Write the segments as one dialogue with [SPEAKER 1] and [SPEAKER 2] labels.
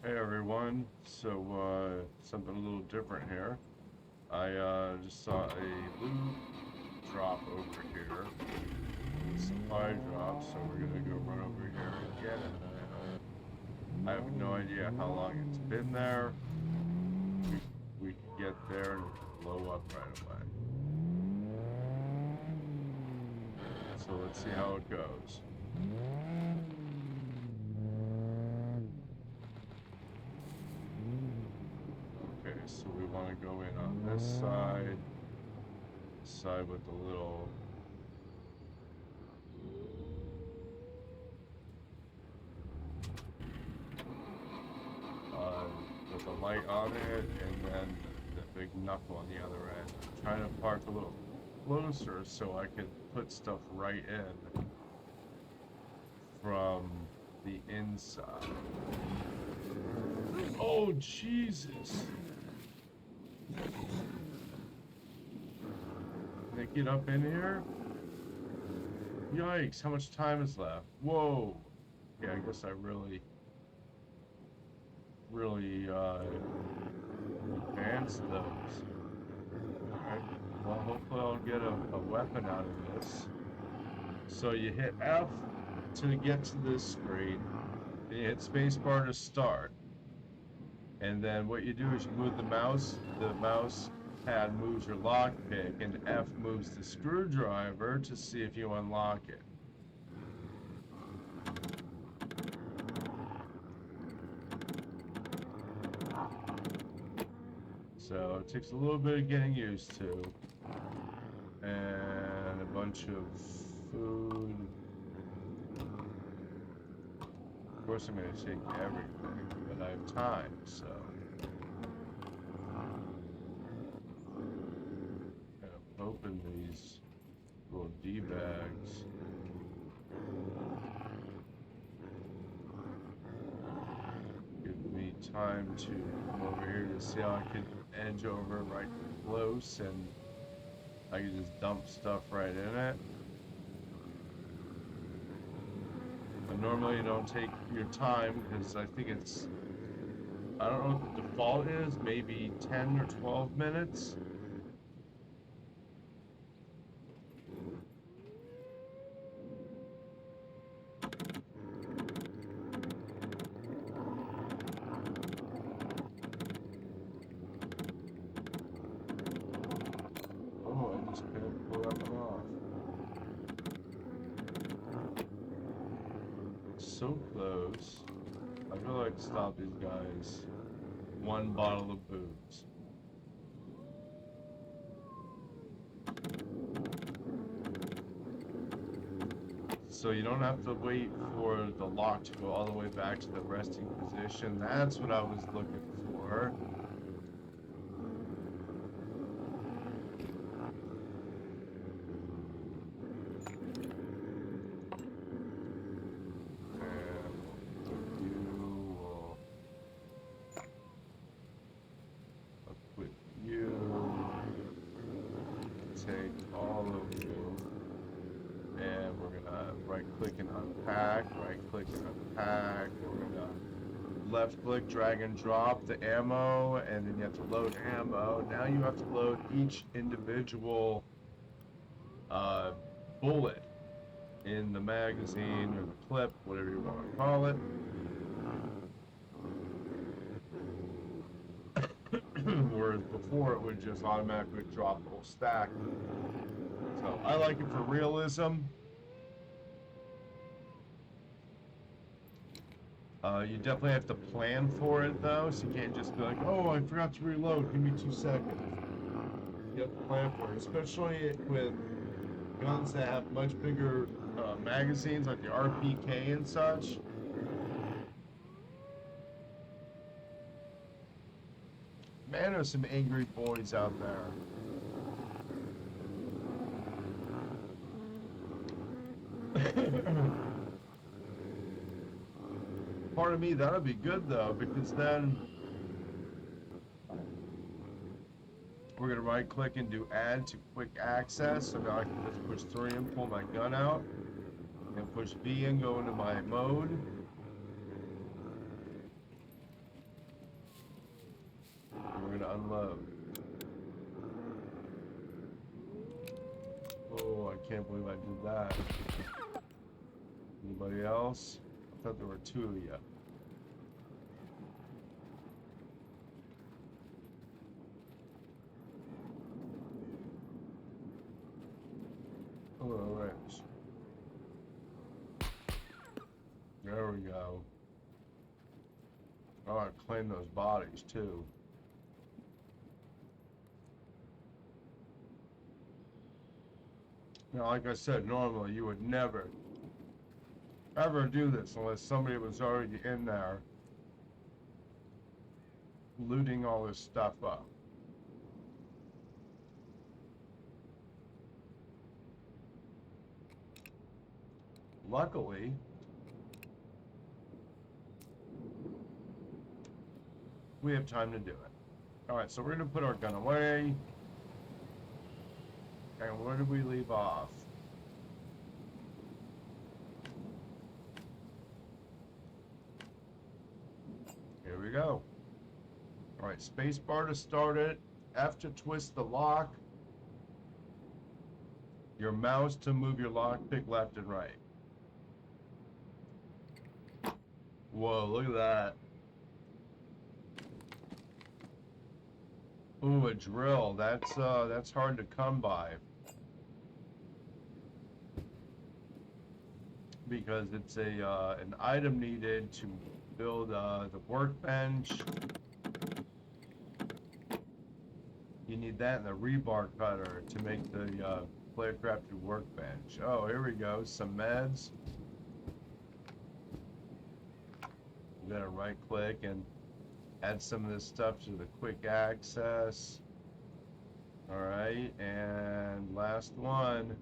[SPEAKER 1] Hey everyone, so something a little different here. I just saw a loot drop over here, a supply drop, so we're gonna go run over here and get it now. I have no idea how long it's been there. We could get there and it could blow up right away. So let's see how it goes. Okay, so we want to go in on this side with the little with a light on it, and then the big knuckle on the other end. I'm trying to park a little closer so I can put stuff right in from the inside. Oh, Jesus! Can they get up in here? Yikes, how much time is left? Whoa! Yeah, I guess I really advanced those. Alright, well, hopefully I'll get a weapon out of this. So you hit F to get to this screen, then you hit spacebar to start. And then what you do is you move the mouse pad moves your lockpick, and F moves the screwdriver to see if you unlock it. So it takes a little bit of getting used to. And a bunch of food. Of course I'm going to take everything, but I have time, so. And I'm hoping these little D-bags give me time to come over here to see how I can edge over right close, and I can just dump stuff right in it. But normally you don't take your time because I think it's, I don't know what the default is, maybe 10 or 12 minutes. Oh, I just couldn't pull that one off. So close. I really like to stop these guys. One bottle of booze. So you don't have to wait for the lock to go all the way back to the resting position. That's what I was looking for. With you, take all of you, and we're gonna right click and unpack, right click and unpack, and we're gonna left click, drag and drop the ammo, and then you have to load ammo. Now you have to load each individual bullet in the magazine or the clip, whatever you want to call it. Whereas before it would just automatically drop the whole stack. So I like it for realism. You definitely have to plan for it though, so you can't just be like, oh, I forgot to reload, give me 2 seconds. You have to plan for it, especially with guns that have much bigger magazines like the RPK and such. Man, there's some angry boys out there. Part of me, that'll be good though, because then we're gonna right click and do add to quick access. So now I can just push 3 and pull my gun out, and push B and go into my mode. to unload. Oh, I can't believe I did that. Anybody else? I thought there were two of you. All right. There we go. Oh, I claim those bodies too. Now, like I said, normally you would never, ever do this unless somebody was already in there looting all this stuff up. Luckily, we have time to do it. All right, so we're going to put our gun away. And where did we leave off? Here we go. All right, space bar to start it. F to twist the lock. Your mouse to move your lockpick left and right. Whoa, look at that. Ooh, a drill. That's hard to come by. Because it's a an item needed to build the workbench. You need that and the rebar cutter to make the player-crafted workbench. Oh, here we go. Some meds. You gotta right-click and add some of this stuff to the quick access. All right, and last one.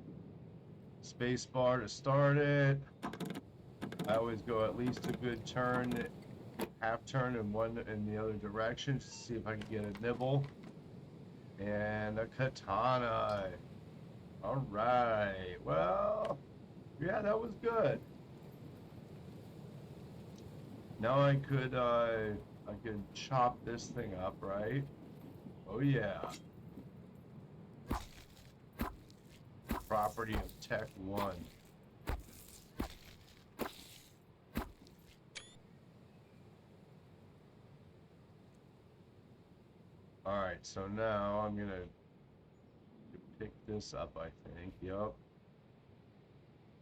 [SPEAKER 1] Spacebar to start it. I always go at least a good turn, half turn in one in the other direction to see if I can get a nibble. And a katana. All right. Well, yeah, that was good. Now I could chop this thing up, right? Oh yeah. Property of Tech 1. Alright, so now I'm gonna pick this up, I think. Yup.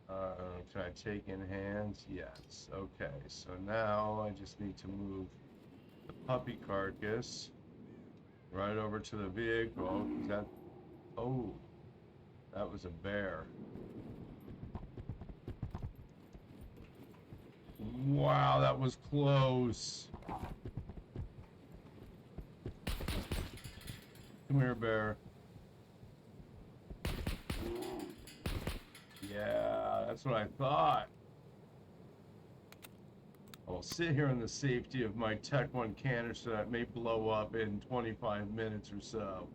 [SPEAKER 1] Can I take in hands? Yes. Okay, so now I just need to move the puppy carcass right over to the vehicle. Is that... Oh, that was a bear. Wow, that was close. Come here, bear. Yeah, that's what I thought. I'll sit here in the safety of my Tech 1 canister that may blow up in 25 minutes or so.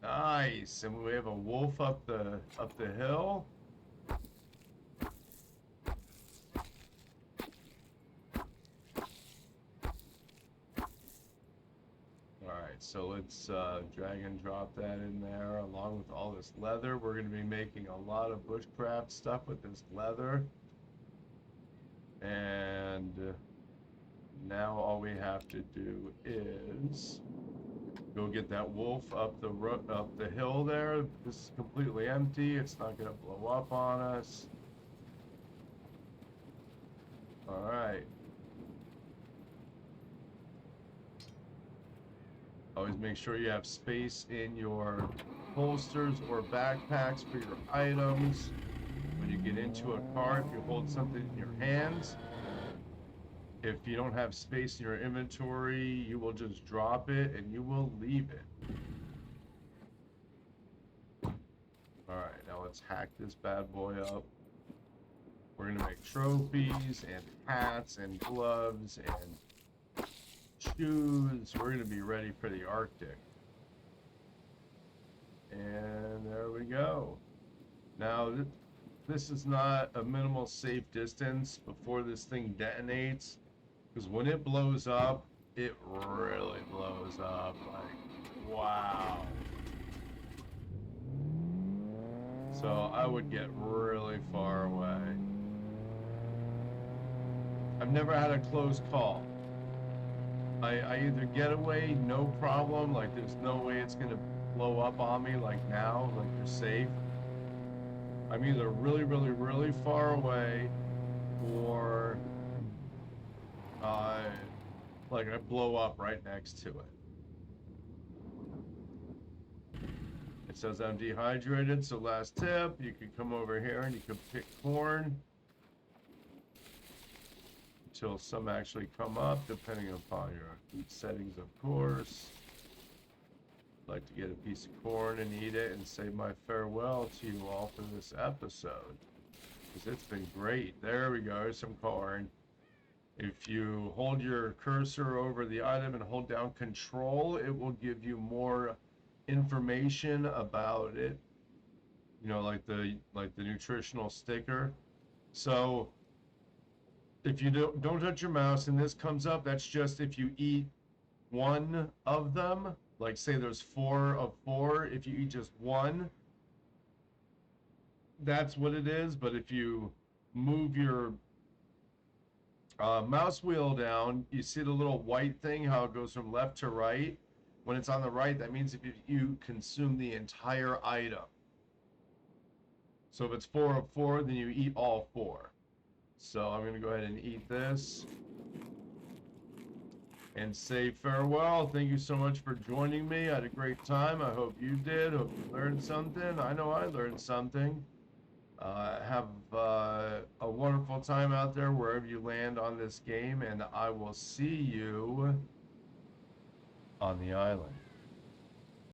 [SPEAKER 1] Nice, and we have a wolf up the hill. Alright, so let's drag and drop that in there along with all this leather. We're going to be making a lot of bushcraft stuff with this leather. And now all we have to do is go get that wolf up the hill there. This is completely empty. It's not going to blow up on us. Alright. Always make sure you have space in your holsters or backpacks for your items. When you get into a car, if you hold something in your hands, if you don't have space in your inventory, you will just drop it and you will leave it. Alright, now let's hack this bad boy up. We're going to make trophies and hats and gloves and shoes. We're going to be ready for the Arctic. And there we go. Now, this is not a minimal safe distance before this thing detonates, because when it blows up, it really blows up. Like, wow. So I would get really far away. I've never had a close call. I either get away, no problem, like there's no way it's gonna blow up on me like now, like you're safe. I'm either really, really, really far away, or uh, like I blow up right next to it. It says I'm dehydrated, so last tip, you can come over here and you can pick corn until some actually come up, depending upon your food settings, of course. I'd like to get a piece of corn and eat it and say my farewell to you all for this episode, because it's been great. There we go, some corn. If you hold your cursor over the item and hold down control, it will give you more information about it, you know, like the nutritional sticker. So if you don't touch your mouse and this comes up, that's just if you eat one of them. Like say there's 4 of 4, if you eat just one, that's what it is. But if you move your mouse wheel down, you see the little white thing, how it goes from left to right. When it's on the right, that means if you consume the entire item. So if it's 4 of 4, then you eat all 4. So I'm going to go ahead and eat this and say farewell. Thank you so much for joining me. I had a great time. I hope you did. Hope you learned something. I know I learned something. Have a wonderful time out there wherever you land on this game, and I will see you on the island.